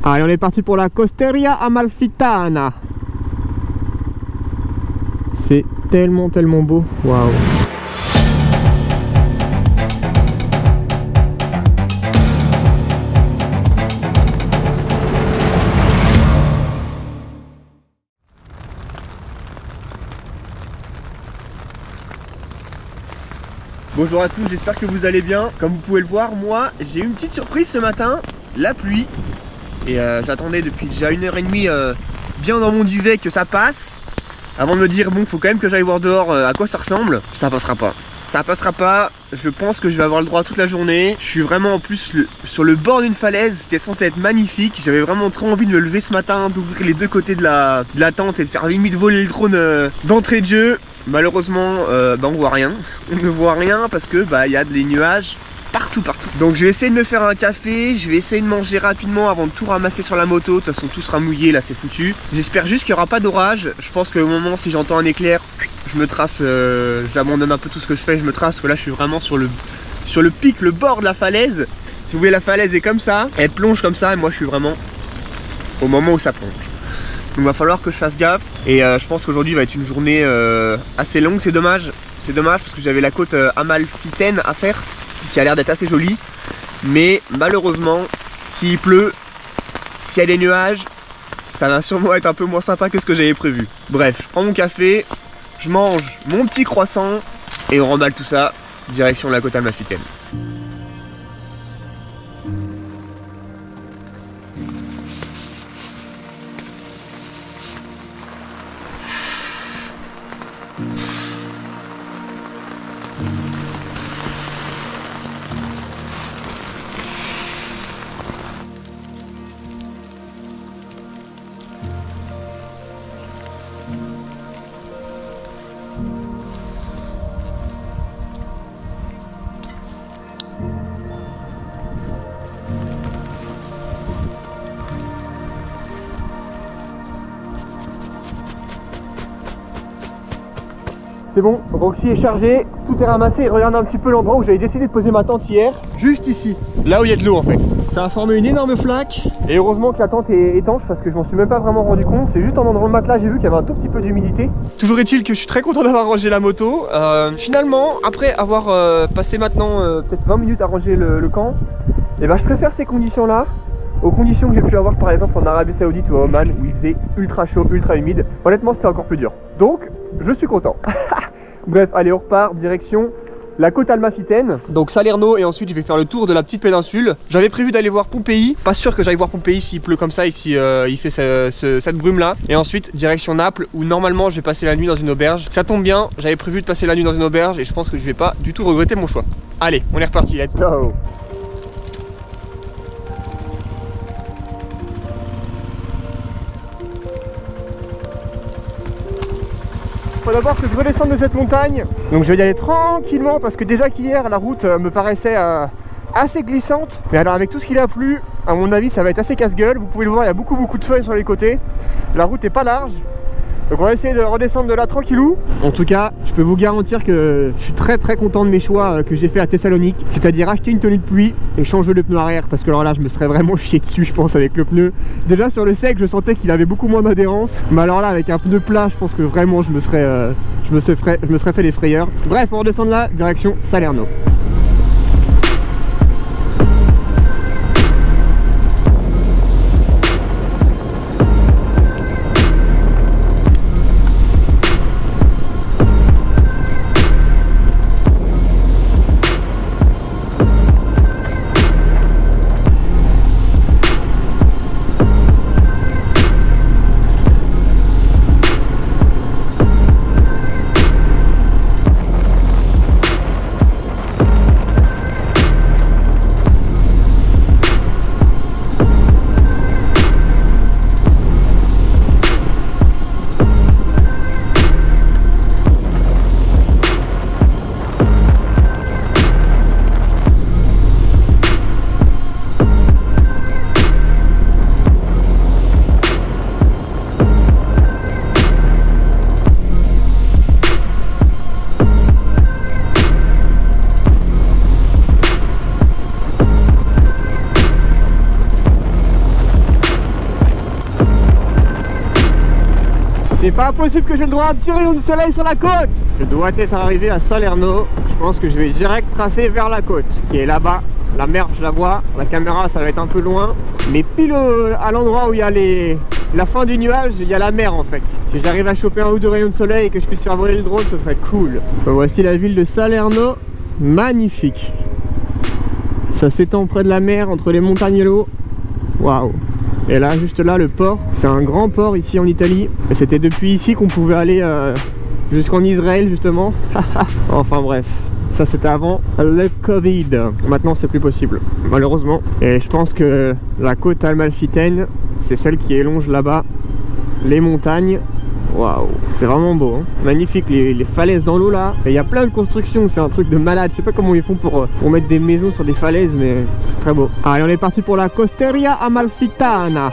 Allez, on est parti pour la Costeria Amalfitana. C'est tellement beau. Waouh. Bonjour à tous, j'espère que vous allez bien. Comme vous pouvez le voir, moi j'ai eu une petite surprise ce matin, la pluie. Et j'attendais depuis déjà 1h30 bien dans mon duvet que ça passe, avant de me dire bon, faut quand même que j'aille voir dehors à quoi ça ressemble. Ça passera pas. Ça passera pas, je pense que je vais avoir le droit toute la journée. Je suis vraiment en plus sur le bord d'une falaise, c'était censé être magnifique. J'avais vraiment trop envie de me lever ce matin, d'ouvrir les deux côtés de la tente et de faire limite voler le drone d'entrée de jeu. Malheureusement, on voit rien. On ne voit rien parce que y a des nuages partout. Donc je vais essayer de me faire un café, je vais essayer de manger rapidement avant de tout ramasser sur la moto. De toute façon, tout sera mouillé, là c'est foutu. J'espère juste qu'il n'y aura pas d'orage. Je pense qu'au moment, si j'entends un éclair, je me trace, j'abandonne un peu tout ce que je fais, je me trace. Parce que là, je suis vraiment sur le pic, le bord de la falaise. Si vous voyez, la falaise est comme ça, elle plonge comme ça, et moi je suis vraiment au moment où ça plonge. Donc il va falloir que je fasse gaffe et je pense qu'aujourd'hui va être une journée assez longue. C'est dommage parce que j'avais la côte Amalfitène à faire qui a l'air d'être assez jolie, mais malheureusement s'il pleut, s'il y a des nuages, ça va sûrement être un peu moins sympa que ce que j'avais prévu. Bref, je prends mon café, je mange mon petit croissant et on remballe tout ça direction la côte Amalfitène. C'est bon, Roxy est chargé, tout est ramassé. Regardez un petit peu l'endroit où j'avais décidé de poser ma tente hier. Juste ici, là où il y a de l'eau en fait. Ça a formé une énorme flaque. Et heureusement que la tente est étanche parce que je m'en suis même pas vraiment rendu compte. C'est juste en enlevant le matelas, j'ai vu qu'il y avait un tout petit peu d'humidité. Toujours est-il que je suis très content d'avoir rangé la moto. Finalement, après avoir passé maintenant peut-être 20 minutes à ranger le camp, et je préfère ces conditions là aux conditions que j'ai pu avoir par exemple en Arabie Saoudite ou à Oman où il faisait ultra chaud, ultra humide. Honnêtement, c'était encore plus dur. Donc, je suis content. Bref, allez, on repart direction la côte Amalfitène, donc Salerno, et ensuite je vais faire le tour de la petite péninsule. J'avais prévu d'aller voir Pompéi, pas sûr que j'aille voir Pompéi s'il pleut comme ça et si il fait cette brume là. Et ensuite direction Naples où normalement je vais passer la nuit dans une auberge. Ça tombe bien, j'avais prévu de passer la nuit dans une auberge et je pense que je vais pas du tout regretter mon choix. Allez, on est reparti, let's go. Faut d'abord que je redescende de cette montagne, donc je vais y aller tranquillement parce que déjà qu'hier la route me paraissait assez glissante, mais alors avec tout ce qu'il a plu, à mon avis ça va être assez casse-gueule. Vous pouvez le voir, il y a beaucoup de feuilles sur les côtés, la route est pas large, donc on va essayer de redescendre de là tranquillou. En tout cas, je peux vous garantir que je suis très content de mes choix que j'ai fait à Thessalonique, c'est-à-dire acheter une tenue de pluie et changer le pneu arrière, parce que alors là je me serais vraiment chié dessus je pense avec le pneu. Déjà sur le sec je sentais qu'il avait beaucoup moins d'adhérence, mais alors là avec un pneu plat je pense que vraiment je me serais fait des frayeurs. Bref, on redescend de là, direction Salerno. C'est pas possible que j'ai le droit à un petit rayon de soleil sur la côte. Je dois être arrivé à Salerno. Je pense que je vais direct tracer vers la côte, qui est là-bas. La mer, je la vois. La caméra, ça va être un peu loin. Mais pile à l'endroit où il y a la fin du nuage, il y a la mer en fait. Si j'arrive à choper un ou deux rayons de soleil et que je puisse faire voler le drone, ce serait cool. Voici la ville de Salerno. Magnifique. Ça s'étend près de la mer, entre les montagnes et l'eau. Waouh. Et là, juste là, le port. C'est un grand port ici en Italie. Et c'était depuis ici qu'on pouvait aller jusqu'en Israël justement. Enfin bref. Ça c'était avant le Covid. Maintenant c'est plus possible, malheureusement. Et je pense que la côte amalfitaine, c'est celle qui élonge là-bas les montagnes. Waouh, c'est vraiment beau, hein. Magnifique, les falaises dans l'eau là. Et il y a plein de constructions, c'est un truc de malade. Je sais pas comment ils font pour mettre des maisons sur des falaises, mais c'est très beau. Allez, on est parti pour la Costeria Amalfitana.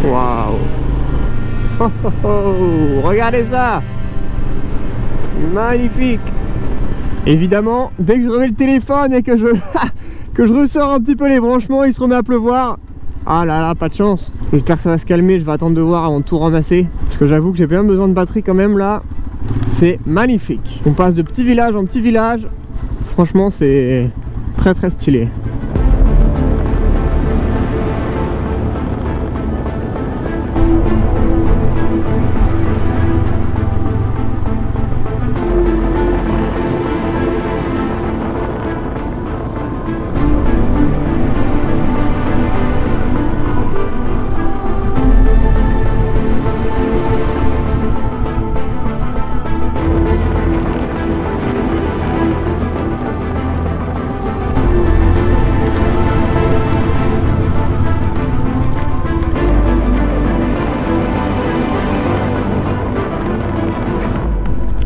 Waouh. Oh, oh, oh, regardez ça. Magnifique. Évidemment, dès que je remets le téléphone et que je ressors un petit peu les branchements, il se remet à pleuvoir. Ah là là, pas de chance. J'espère que ça va se calmer, je vais attendre de voir avant de tout ramasser. Parce que j'avoue que j'ai bien besoin de batterie quand même là. C'est magnifique. On passe de petit village en petit village. Franchement, c'est très très stylé.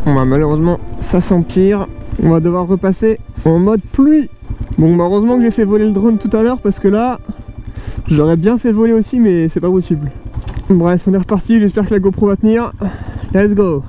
Bon bah malheureusement ça s'empire, on va devoir repasser en mode pluie. Bon bah heureusement que j'ai fait voler le drone tout à l'heure parce que là j'aurais bien fait voler aussi mais c'est pas possible. Bref, on est reparti, j'espère que la GoPro va tenir. Let's go.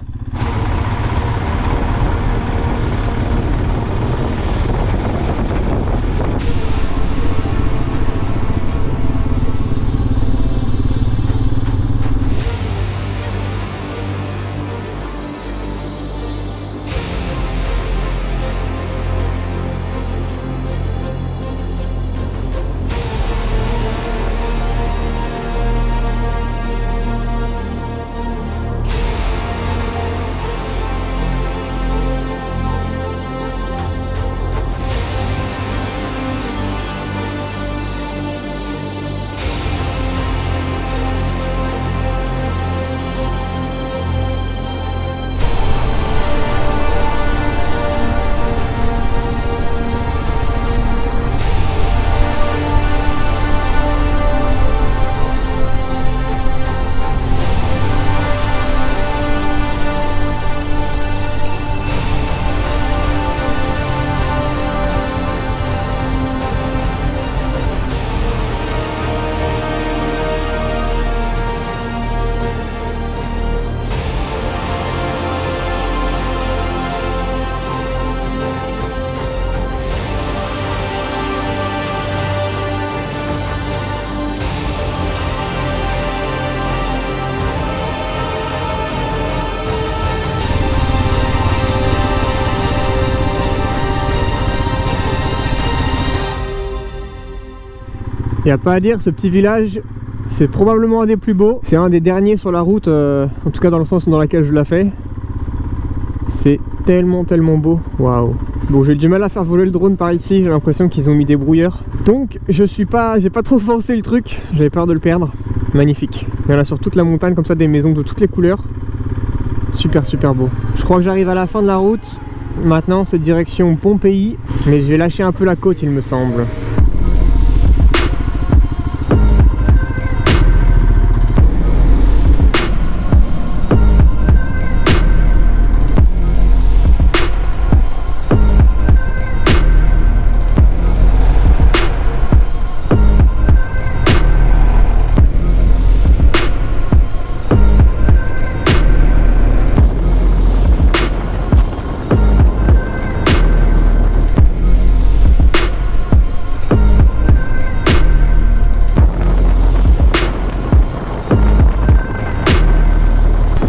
Il n'y a pas à dire, ce petit village, c'est probablement un des plus beaux. C'est un des derniers sur la route, en tout cas dans le sens dans lequel je la fais. C'est tellement beau, waouh. Bon, j'ai du mal à faire voler le drone par ici, j'ai l'impression qu'ils ont mis des brouilleurs. Donc j'ai pas trop forcé le truc, j'avais peur de le perdre. Magnifique. Il y en a sur toute la montagne comme ça, des maisons de toutes les couleurs. Super beau. Je crois que j'arrive à la fin de la route. Maintenant c'est direction Pompéi, mais je vais lâcher un peu la côte il me semble.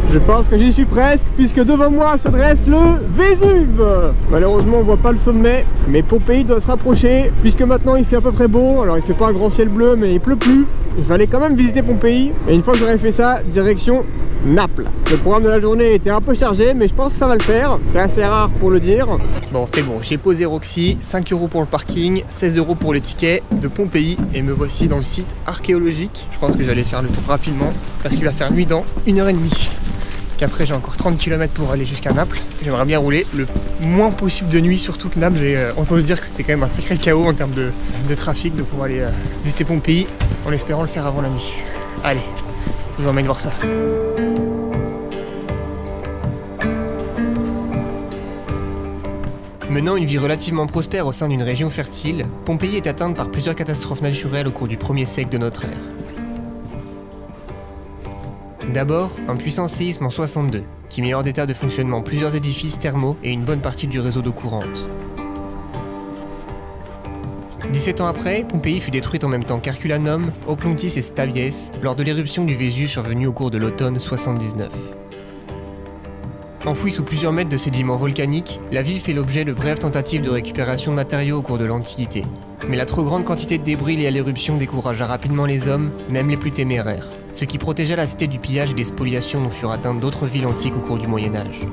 Je pense que j'y suis presque, puisque devant moi se dresse le Vésuve. Malheureusement on voit pas le sommet, mais Pompéi doit se rapprocher, puisque maintenant il fait à peu près beau. Alors il fait pas un grand ciel bleu, mais il pleut plus. Je vais aller quand même visiter Pompéi, et une fois que j'aurai fait ça, direction Naples. Le programme de la journée était un peu chargé, mais je pense que ça va le faire. C'est assez rare pour le dire. Bon, c'est bon, j'ai posé Roxy, 5 € pour le parking, 16 € pour les tickets de Pompéi, et me voici dans le site archéologique. Je pense que j'allais faire le tour rapidement, parce qu'il va faire nuit dans 1h30. Qu'après j'ai encore 30 km pour aller jusqu'à Naples. J'aimerais bien rouler le moins possible de nuit, surtout que Naples, j'ai entendu dire que c'était quand même un sacré chaos en termes de trafic, donc on va aller visiter Pompéi en espérant le faire avant la nuit. Allez, je vous emmène voir ça. Menant une vie relativement prospère au sein d'une région fertile, Pompéi est atteinte par plusieurs catastrophes naturelles au cours du 1er siècle de notre ère. D'abord, un puissant séisme en 62, qui met hors d'état de fonctionnement plusieurs édifices thermaux et une bonne partie du réseau d'eau courante. 17 ans après, Pompéi fut détruite en même temps qu'Herculanum, Oplontis et Stabiès lors de l'éruption du Vésuve survenue au cours de l'automne 79. Enfouie sous plusieurs mètres de sédiments volcaniques, la ville fait l'objet de brèves tentatives de récupération de matériaux au cours de l'Antiquité. Mais la trop grande quantité de débris liés à l'éruption découragea rapidement les hommes, même les plus téméraires, ce qui protégea la cité du pillage et des spoliations dont furent atteintes d'autres villes antiques au cours du Moyen-Âge.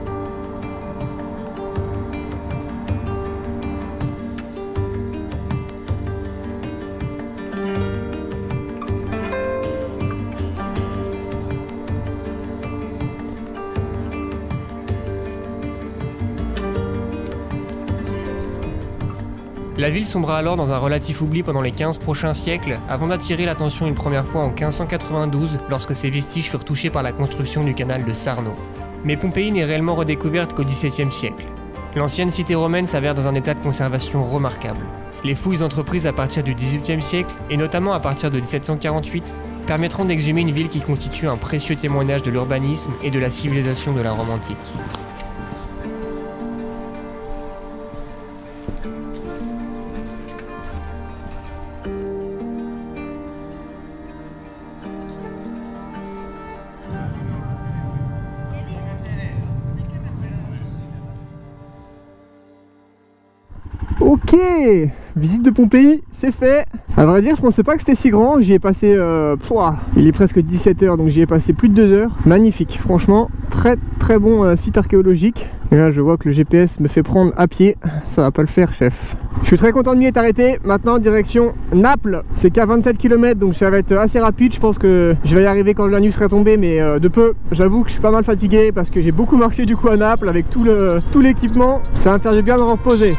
La ville sombra alors dans un relatif oubli pendant les 15 prochains siècles, avant d'attirer l'attention une première fois en 1592, lorsque ses vestiges furent touchés par la construction du canal de Sarno. Mais Pompéi n'est réellement redécouverte qu'au XVIIe siècle. L'ancienne cité romaine s'avère dans un état de conservation remarquable. Les fouilles entreprises à partir du XVIIIe siècle, et notamment à partir de 1748, permettront d'exhumer une ville qui constitue un précieux témoignage de l'urbanisme et de la civilisation de la Rome antique. Ok, visite de Pompéi, c'est fait. À vrai dire, je pensais pas que c'était si grand. J'y ai passé, il est presque 17 h, donc j'y ai passé plus de 2 heures. Magnifique, franchement, très bon site archéologique. Et là, je vois que le GPS me fait prendre à pied. Ça va pas le faire, chef. Je suis très content de m'y être arrêté. Maintenant, direction Naples. C'est qu'à 27 km, donc ça va être assez rapide. Je pense que je vais y arriver quand la nuit serait tombée, mais de peu. J'avoue que je suis pas mal fatigué parce que j'ai beaucoup marché du coup à Naples avec tout l'équipement. Ça va me faire du bien de reposer.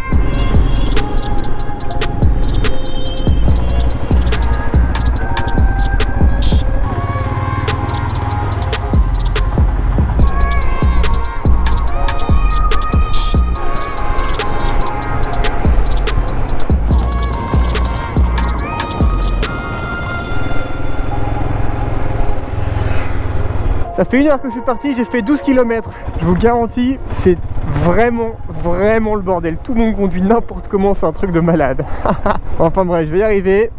Ça fait 1 heure que je suis parti, j'ai fait 12 km. Je vous garantis, c'est vraiment le bordel. Tout le monde conduit n'importe comment, c'est un truc de malade. Enfin bref, je vais y arriver.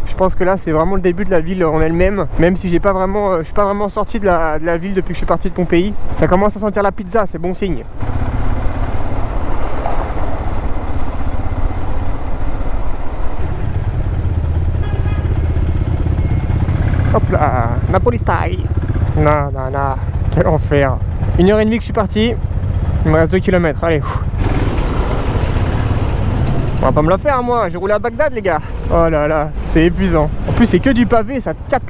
Je pense que là, c'est vraiment le début de la ville en elle-même. Même si je suis pas vraiment sorti de la ville depuis que je suis parti de Pompéi. Ça commence à sentir la pizza, c'est bon signe. Hop là, Napoli style. Non, non, non, quel enfer. 1h30 que je suis parti, il me reste 2 km, allez. On va pas me la faire moi, j'ai roulé à Bagdad les gars. Oh là là, c'est épuisant. En plus c'est que du pavé, ça tape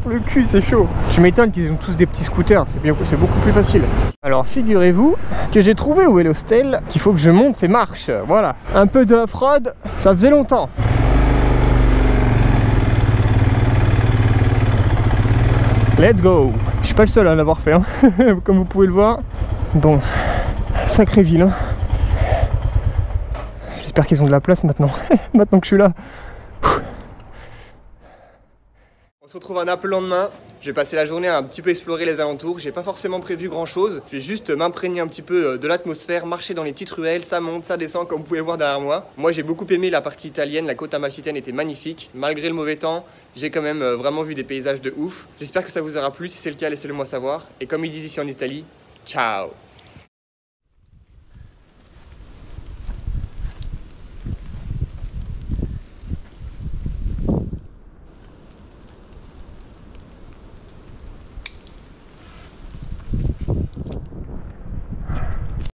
le cul, c'est chaud. Je m'étonne qu'ils ont tous des petits scooters, c'est beaucoup plus facile. Alors figurez-vous que j'ai trouvé où est l'hostel, qu'il faut que je monte ces marches. Voilà, un peu de off-road, ça faisait longtemps. Let's go. Je suis pas le seul à l'avoir fait, hein. Comme vous pouvez le voir. Bon, sacrée ville, hein. J'espère qu'ils ont de la place maintenant, maintenant que je suis là. On se retrouve à Naples le lendemain. Je vais passer la journée à un petit peu explorer les alentours. J'ai pas forcément prévu grand chose. Je vais juste m'imprégner un petit peu de l'atmosphère, marcher dans les petites ruelles, ça monte, ça descend comme vous pouvez voir derrière moi. Moi j'ai beaucoup aimé la partie italienne, la côte amalfitaine était magnifique. Malgré le mauvais temps, j'ai quand même vraiment vu des paysages de ouf. J'espère que ça vous aura plu, si c'est le cas laissez-le moi savoir. Et comme ils disent ici en Italie, ciao!